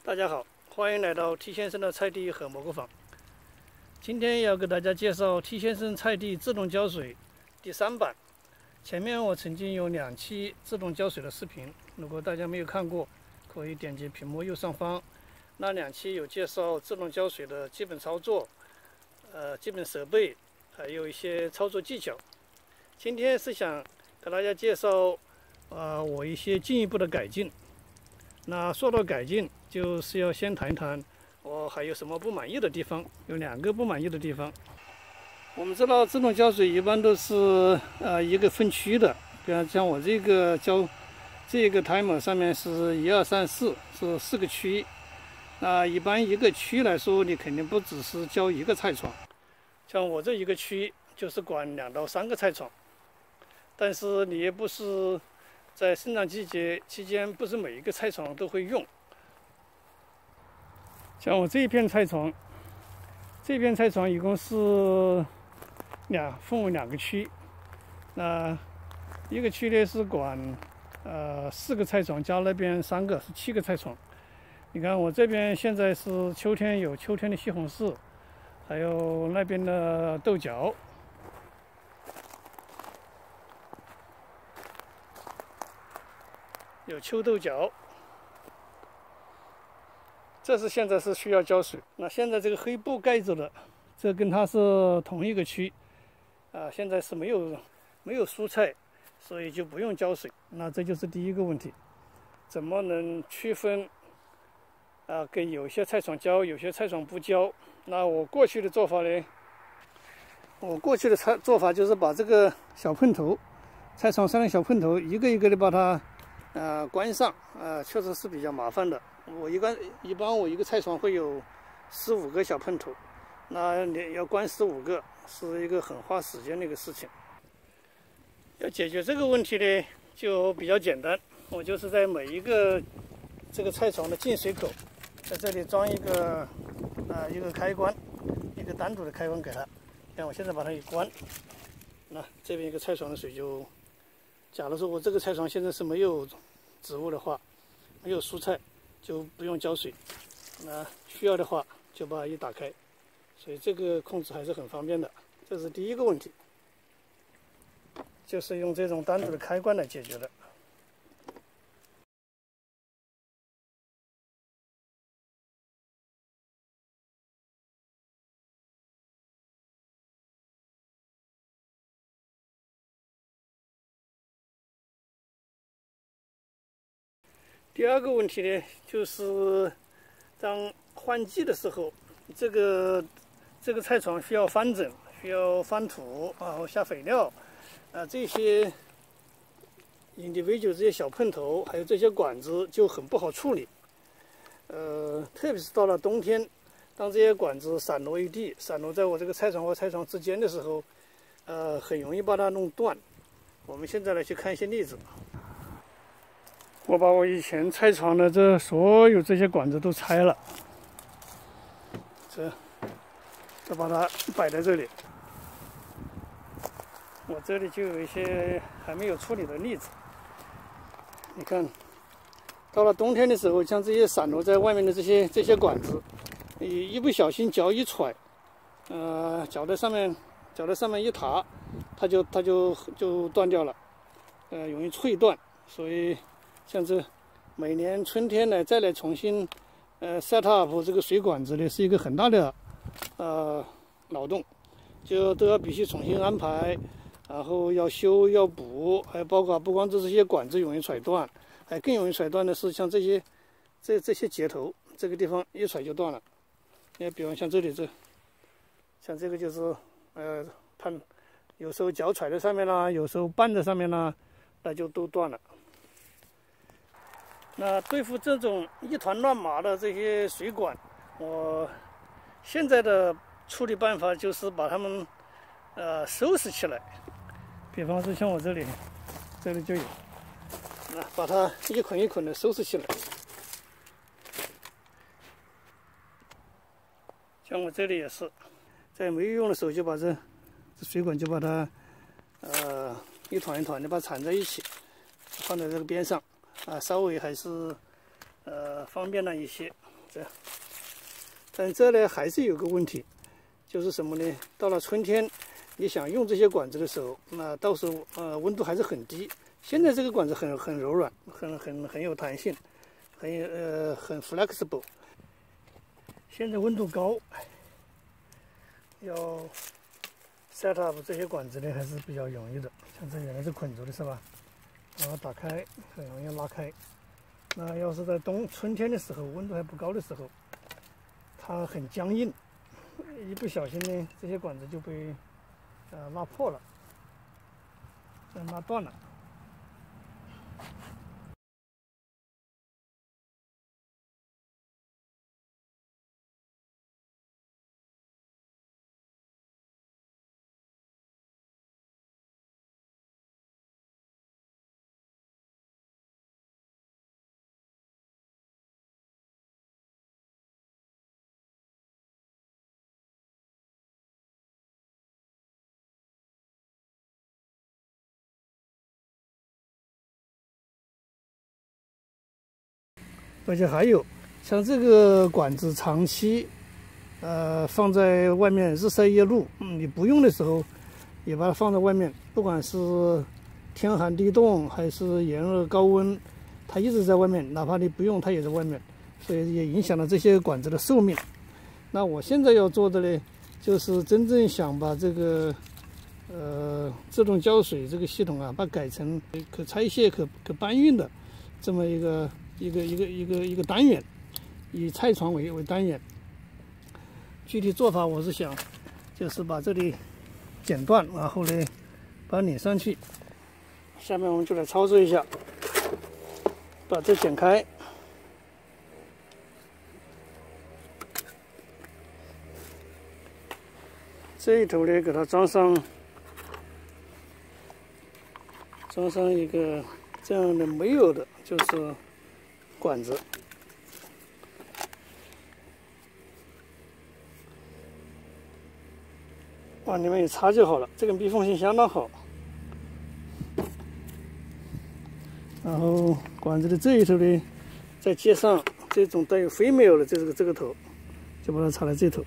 大家好，欢迎来到 T 先生的菜地和蘑菇坊。今天要给大家介绍 T 先生菜地自动浇水第3版。前面我曾经有2期自动浇水的视频，如果大家没有看过，可以点击屏幕右上方。那2期有介绍自动浇水的基本操作、基本设备，还有一些操作技巧。今天是想给大家介绍我一些进一步的改进。那说到改进，就是要先谈一谈我还有什么不满意的地方。有2个不满意的地方。我们知道自动浇水一般都是一个分区的，比方像我这个这个 timer 上面是1、2、3、4，是4个区。那一般一个区来说，你肯定不只是浇一个菜床，像我这一个区就是管2到3个菜床，但是你也不是在生长季节期间，不是每一个菜床都会用。像我这一片菜床，一共是分为2个区。那一个区呢是管4个菜床，加那边3个是7个菜床。你看我这边现在是秋天，有秋天的西红柿，还有那边的豆角。有秋豆角，这是现在是需要浇水。那现在这个黑布盖着的，这跟它是同一个区，现在是没有蔬菜，所以就不用浇水。那这就是第一个问题，怎么能区分给有些菜床浇，有些菜床不浇？那我过去的做法呢？做法就是把这个小喷头，菜床上的小喷头，一个一个的把它关上，确实是比较麻烦的。我一般我一个菜床会有15个小喷头，那你要关15个，是一个很花时间的一个事情。要解决这个问题呢，就比较简单，我就是在每一个这个菜床的进水口，在这里装一个开关，一个单独的开关给它。像我现在把它一关，那这边一个菜床的水就，假如说我这个菜床现在是没有植物的话，没有蔬菜，就不用浇水。那需要的话就把它一打开，所以这个控制还是很方便的。这是第一个问题，就是用这种单独的开关来解决的。第二个问题呢，就是当换季的时候，这个菜床需要翻整，需要翻土，然后下肥料，这些 individual 这些小喷头，还有这些管子就很不好处理。特别是到了冬天，当这些管子散落一地，散落在我这个菜床和菜床之间的时候，很容易把它弄断。我们现在来去看一些例子。我把我以前菜床的所有这些管子都拆了，就把它摆在这里。我这里就有一些还没有处理的例子。你看，到了冬天的时候，像这些散落在外面的这些管子，你一不小心脚一踹，脚在上面一踏，它就断掉了，容易脆断，所以。像这每年春天呢，再来重新set up 这个水管子呢，是一个很大的劳动，就都要必须重新安排，然后要修要补，还有包括不光是这些管子容易甩断，还更容易甩断的是像这些接头，这个地方一甩就断了。你比方像这里像这个就是有时候脚踩在上面啦，有时候绊在上面啦，那就都断了。那对付这种一团乱麻的这些水管，我现在的处理办法就是把它们收拾起来。比方说像我这里就有，把它一捆一捆的收拾起来。像我这里也是，在没有用的时候就把这水管就把它一团一团的把它缠在一起，放在这个边上。稍微还是方便了一些。这样。但这呢还是有个问题，就是什么呢？到了春天，你想用这些管子的时候，那到时候温度还是很低。现在这个管子很柔软，很有弹性，很 flexible。现在温度高，要 set up 这些管子呢还是比较容易的。像这原来是捆住的是吧？然后打开很容易拉开。那要是在春天的时候，温度还不高的时候，它很僵硬，一不小心呢，这些管子就被拉破了，拉断了。而且还有，像这个管子长期，放在外面日晒夜露，你不用的时候，也把它放在外面，不管是天寒地冻还是炎热高温，它一直在外面，哪怕你不用，它也在外面，所以也影响了这些管子的寿命。那我现在要做的呢，就是真正想把这个自动浇水这个系统啊，把它改成可拆卸、可搬运的这么一个单元，以菜床为单元。具体做法我是想，就是把这里剪断，然后呢把它拧上去。下面我们就来操作一下，把这剪开，这一头呢给它装上一个这样的没有的，就是管子。往里面一插就好了，这个密封性相当好。然后管子的这一头呢，再接上这种带有飞苗的这个头，就把它插在这头。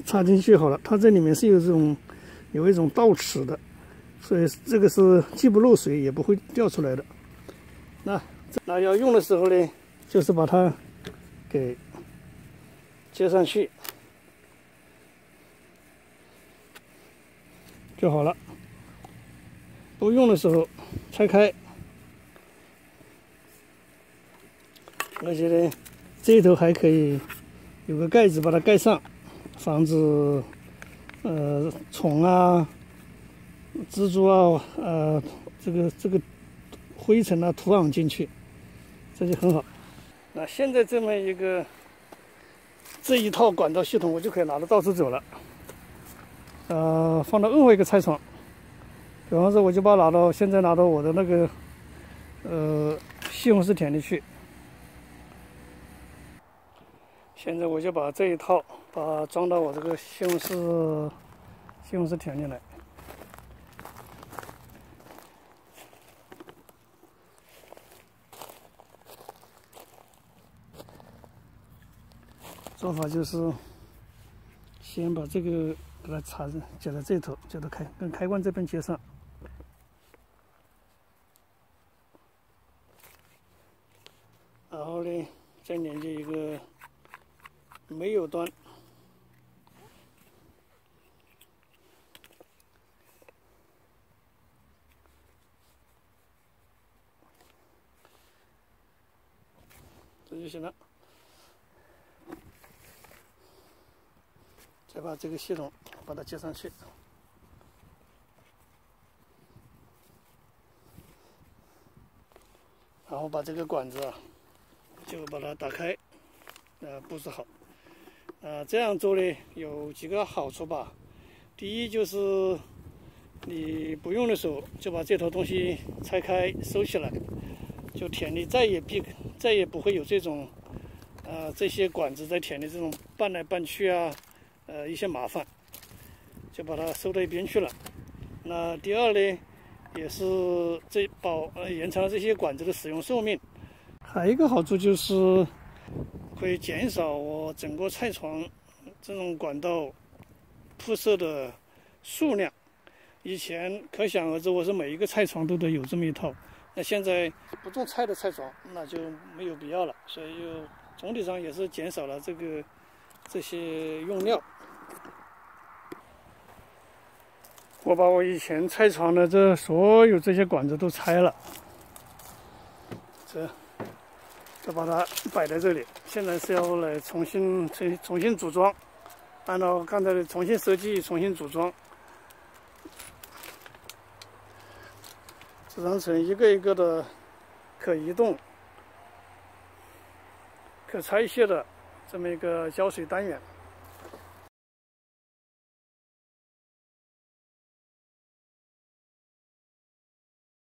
插进去好了，它这里面是有一种倒齿的，所以这个是既不漏水也不会掉出来的。那要用的时候呢，就是把它给接上去就好了。不用的时候拆开，而且呢，这一头还可以有个盖子把它盖上。防止虫啊、蜘蛛啊、这个灰尘啊土壤进去，这就很好。那现在这一套管道系统，我就可以拿着到处走了。放到任何一个菜床，比方说我就把它现在拿到我的那个西红柿田里去。现在我就把这一套把它装到我这个西红柿田里来。做法就是先把这个给它接在这头，接到跟开关这边接上，然后呢再连接一个没有端，这就行了。再把这个系统把它接上去，然后把这个管子啊，就把它打开，布置好。这样做呢有几个好处吧。第一就是你不用的时候就把这套东西拆开收起来，就田里再也不会有这种这些管子在田里这种搬来搬去啊，一些麻烦，就把它收到一边去了。那第二呢，也是延长了这些管子的使用寿命。还有一个好处就是会减少我整个菜床这种管道铺设的数量。以前可想而知，我是每一个菜床都得有这么一套。那现在不种菜的菜床，那就没有必要了，所以就总体上也是减少了这些用料。我把我以前菜床的所有这些管子都拆了，就把它摆在这里。现在是要来重新组装，按照刚才的重新设计、重新组装，组装成一个一个的可移动、可拆卸的这么一个浇水单元。